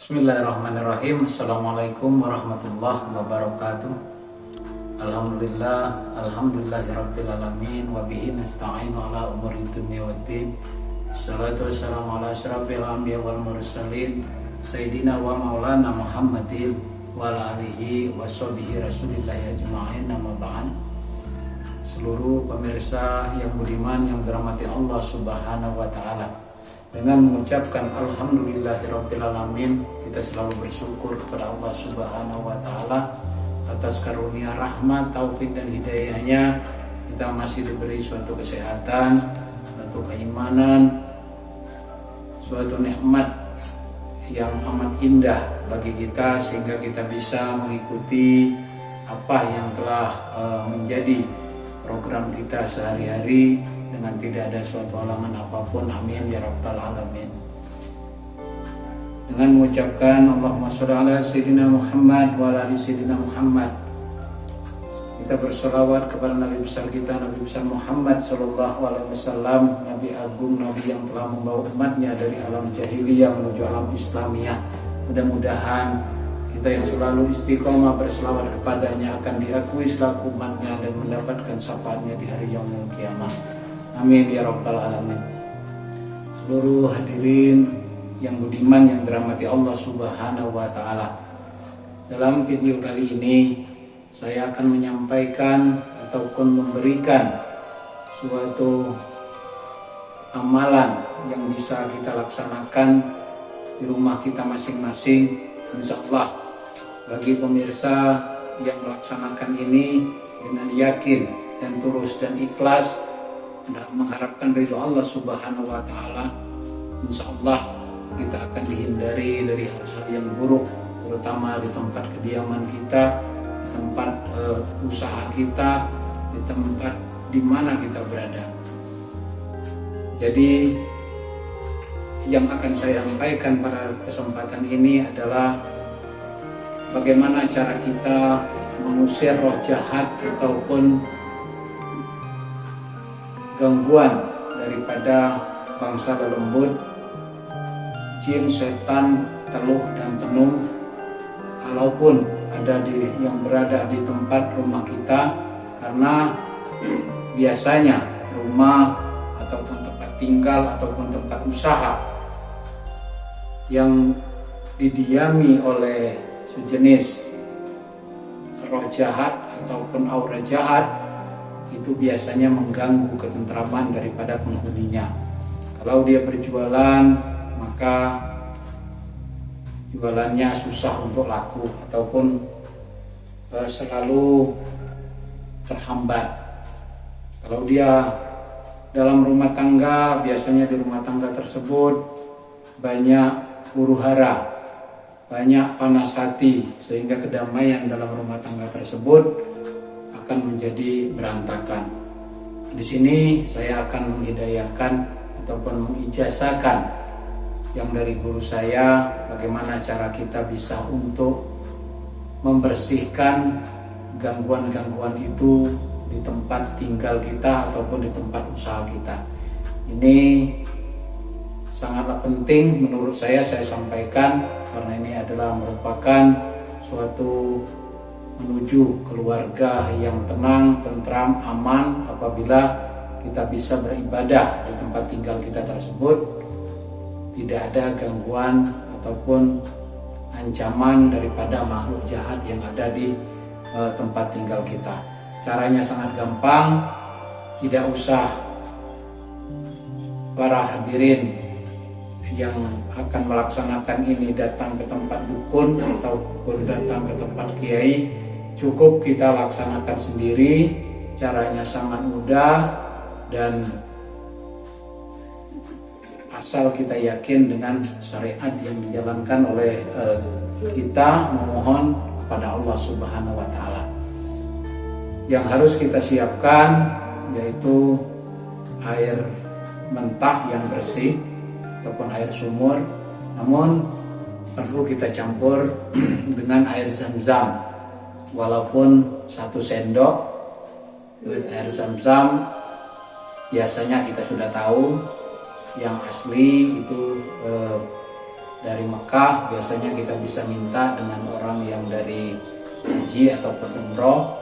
Bismillahirrahmanirrahim. Assalamualaikum warahmatullahi wabarakatuh. Alhamdulillahirrabbilalamin. Wabihi nasta'inu ala umuri dunya waddin. Assalatu wassalamu ala asyrafil anbiya wal mursalin Sayyidina wa maulana Muhammadin wa ala alihi wa sahbihi rasulillahi ajma'in. Amma ba'd. Seluruh pemirsa yang budiman yang dirahmati Allah subhanahu wa ta'ala, dengan mengucapkan alhamdulillahirabbil kita selalu bersyukur kepada Allah subhanahu wa ta'ala atas karunia rahmat, taufik dan hidayahnya. Kita masih diberi suatu kesehatan, suatu keimanan, suatu nikmat yang amat indah bagi kita, sehingga kita bisa mengikuti apa yang telah menjadi program kita sehari-hari dengan tidak ada suatu halangan apapun. Amin ya rabbal alamin. Dengan mengucapkan Allahumma sholli ala sayyidina Muhammad wa ala ali sayyidina Muhammad, kita bersolawat kepada Nabi besar kita, Nabi besar Muhammad sallallahu alaihi wasallam, Nabi agung, Nabi yang telah membawa umatnya dari alam jahiliyah menuju alam Islamiyah. Mudah-mudahan kita yang selalu istiqomah berselawat kepadanya akan diakui selaku umatnya dan mendapatkan syafaatnya di hari yaumul kiamah. Amin ya rabbal alamin. Seluruh hadirin yang budiman yang dirahmati Allah subhanahu wa ta'ala, dalam video kali ini saya akan menyampaikan ataupun memberikan suatu amalan yang bisa kita laksanakan di rumah kita masing-masing. Insya Allah bagi pemirsa yang melaksanakan ini dengan yakin dan tulus dan ikhlas dan mengharapkan ridho Allah subhanahu wa ta'ala, insya Allah kita akan dihindari dari hal-hal yang buruk, terutama di tempat kediaman kita, di tempat usaha kita, di tempat di mana kita berada. Jadi yang akan saya sampaikan pada kesempatan ini adalah bagaimana cara kita mengusir roh jahat ataupun gangguan daripada bangsa lelembut, jin, setan, teluh dan tenung, kalaupun ada yang berada di tempat rumah kita. Karena biasanya rumah ataupun tempat tinggal ataupun tempat usaha yang didiami oleh sejenis roh jahat ataupun aura jahat itu biasanya mengganggu ketentraman daripada penghuninya. Kalau dia berjualan, maka jualannya susah untuk laku ataupun selalu terhambat. Kalau dia dalam rumah tangga, biasanya di rumah tangga tersebut banyak huru-hara, banyak panas hati, sehingga kedamaian dalam rumah tangga tersebut akan menjadi berantakan. Di sini saya akan menghidayahkan ataupun mengijazahkan yang dari guru saya, bagaimana cara kita bisa untuk membersihkan gangguan-gangguan itu di tempat tinggal kita ataupun di tempat usaha kita. Ini sangatlah penting menurut saya sampaikan, karena ini adalah merupakan suatu menuju keluarga yang tenang, tentram, aman apabila kita bisa beribadah di tempat tinggal kita tersebut, tidak ada gangguan ataupun ancaman daripada makhluk jahat yang ada di tempat tinggal kita. Caranya sangat gampang, tidak usah para hadirin yang akan melaksanakan ini datang ke tempat dukun ataupun datang ke tempat kiai. Cukup kita laksanakan sendiri. Caranya sangat mudah, dan asal kita yakin dengan syariat yang dijalankan oleh kita, memohon kepada Allah subhanahu wa ta'ala. Yang harus kita siapkan yaitu air mentah yang bersih ataupun air sumur, namun perlu kita campur dengan air zam-zam, walaupun 1 sendok. Air zam-zam biasanya kita sudah tahu yang asli itu dari Mekah Mekah biasanya kita bisa minta dengan orang yang dari haji ataupun umroh,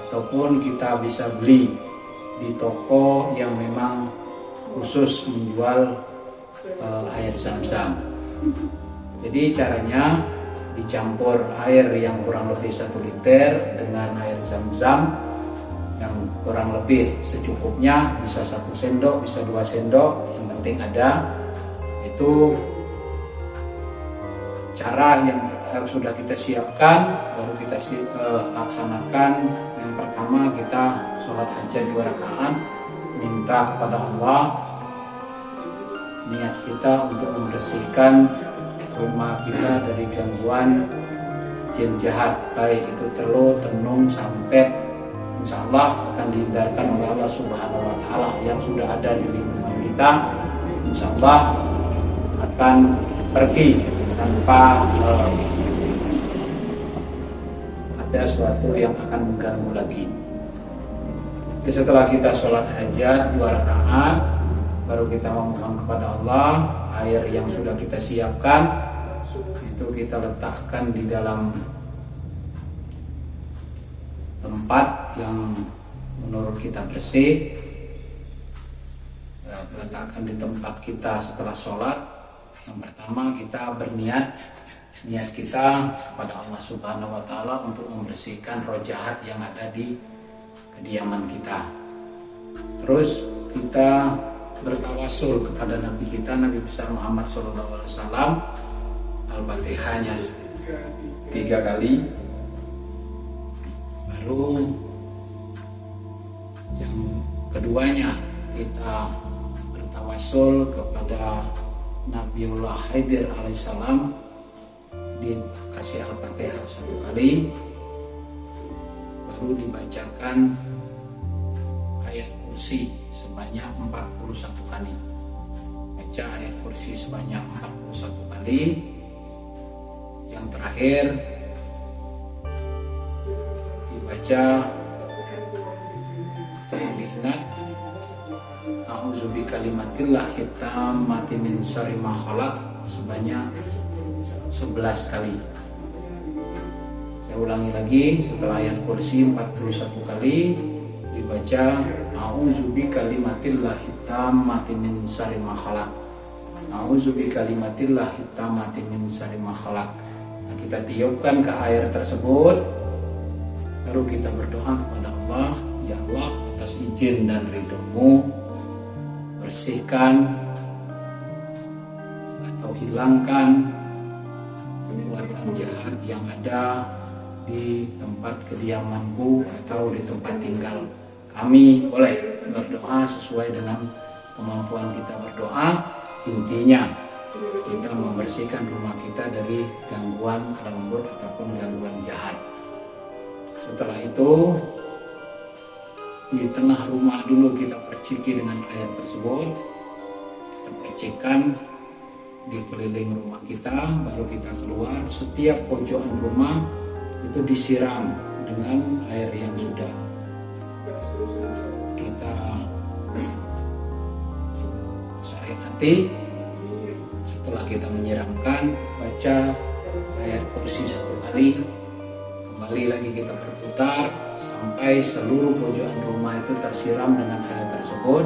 ataupun kita bisa beli di toko yang memang khusus menjual air zam-zam. Jadi caranya dicampur air yang kurang lebih 1 liter dengan air zam-zam yang kurang lebih secukupnya, bisa 1 sendok, bisa 2 sendok, yang penting ada. Itu cara yang sudah kita siapkan, baru kita laksanakan. Yang pertama kita sholat hajat 2 rakaat, minta kepada Allah, niat kita untuk membersihkan rumah kita dari gangguan jin jahat, baik itu telur, tenung, santet. Insya Allah akan dihindarkan oleh Allah Subhanahu wa Ta'ala. Yang sudah ada di lingkungan kita, insya Allah akan pergi tanpa ada sesuatu yang akan mengganggu lagi. Jadi setelah kita sholat hajat 2 rakaat, baru kita memohon kepada Allah. Air yang sudah kita siapkan itu kita letakkan di dalam tempat yang menurut kita bersih. Letakkan di tempat kita setelah sholat. Yang pertama kita berniat, niat kita kepada Allah Subhanahu wa Ta'ala untuk membersihkan roh jahat yang ada di kediaman kita. Terus kita bertawasul kepada Nabi kita, Nabi besar Muhammad SAW. Al-Fatihahnya 3 kali. Baru yang keduanya kita bertawasul kepada Nabiullah Khidir alaihissalam, dikasih Al-Fatihah 1 kali. Baru dibacakan ayat kursi sebanyak 41 kali. Baca ayat kursi sebanyak 41 kali. Yang terakhir dibaca, diingat, a'udzubi kalimatillahit tammati min syarri ma khalaq sebanyak 11 kali. Saya ulangi lagi, setelah ayat kursi 41 kali dibaca a'udzubi kalimatillahit tammati min syarri ma khalaq. A'udzubi kalimatillahit tammati min syarri ma khalaq. Nah, kita tiupkan ke air tersebut, lalu kita berdoa kepada Allah, ya Allah, atas izin dan ridho-Mu, bersihkan atau hilangkan kekuatan jahat yang ada di tempat kediamanku atau di tempat tinggal kami. Boleh berdoa sesuai dengan kemampuan kita berdoa. Intinya kita membersihkan rumah kita dari gangguan lembut ataupun gangguan jahat. Setelah itu di tengah rumah dulu kita perciki dengan air tersebut. Kita percikan di keliling rumah kita, baru kita keluar. Setiap pojokan rumah itu disiram dengan air yang sudah kita syariati. Setelah kita menyiramkan, baca ayat kursi 1 kali. Kembali lagi kita berputar sampai seluruh pojokan rumah itu tersiram dengan air tersebut.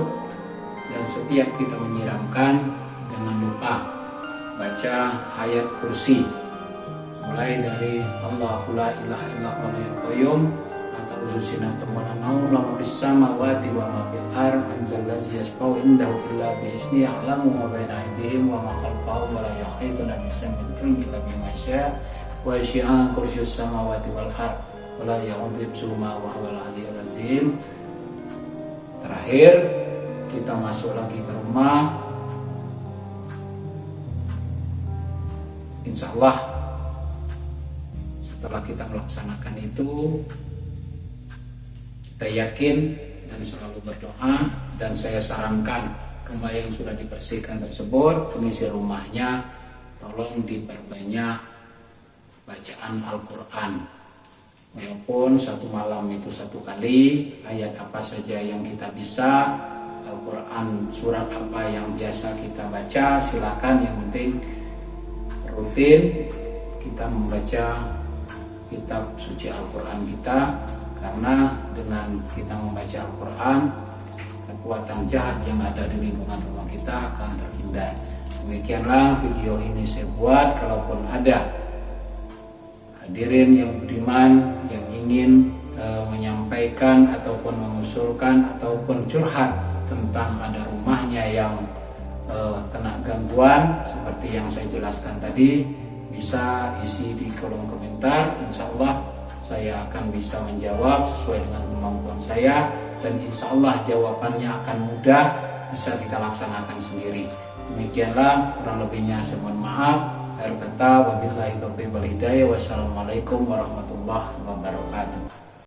Dan setiap kita menyiramkan, jangan lupa baca ayat kursi, mulai dari Allahu la ilaha illa huwal hayyul qayyum atau ususinatun wa naum bis samawati wa ma fil ard anzal ladzi yashfa'u indahu illa bi ismi ya'lamu ma baina aydihim wa ma khalfahum wa la yuhituna bi shay'in min ilmihi illa bima syaa wa wasi'a kursiyyus samawati wal ard wa la ya'uduhu hifdzuhuma wa huwal aliyyul azim. Terakhir kita masuk lagi ke rumah. Insya Allah setelah kita melaksanakan itu, kita yakin dan selalu berdoa. Dan saya sarankan rumah yang sudah dibersihkan tersebut, pengisi rumahnya tolong diperbanyak bacaan Al-Quran. Walaupun 1 malam itu 1 kali, ayat apa saja yang kita bisa, Al-Quran surat apa yang biasa kita baca, silakan. Yang penting rutin kita membaca kitab suci Al-Quran kita, karena dengan kita membaca Al-Quran, kekuatan jahat yang ada di lingkungan rumah kita akan terhindar. Demikianlah video ini saya buat. Kalaupun ada hadirin yang budiman yang ingin menyampaikan ataupun mengusulkan ataupun curhat tentang ada rumahnya yang kena gangguan seperti yang saya jelaskan tadi, bisa isi di kolom komentar. Insya Allah saya akan bisa menjawab sesuai dengan kemampuan saya, dan insya Allah jawabannya akan mudah, bisa kita laksanakan sendiri. Demikianlah, kurang lebihnya saya mohon maaf. Akhir kata, wabillahi taufiq wal hidayah. Wassalamualaikum warahmatullahi wabarakatuh.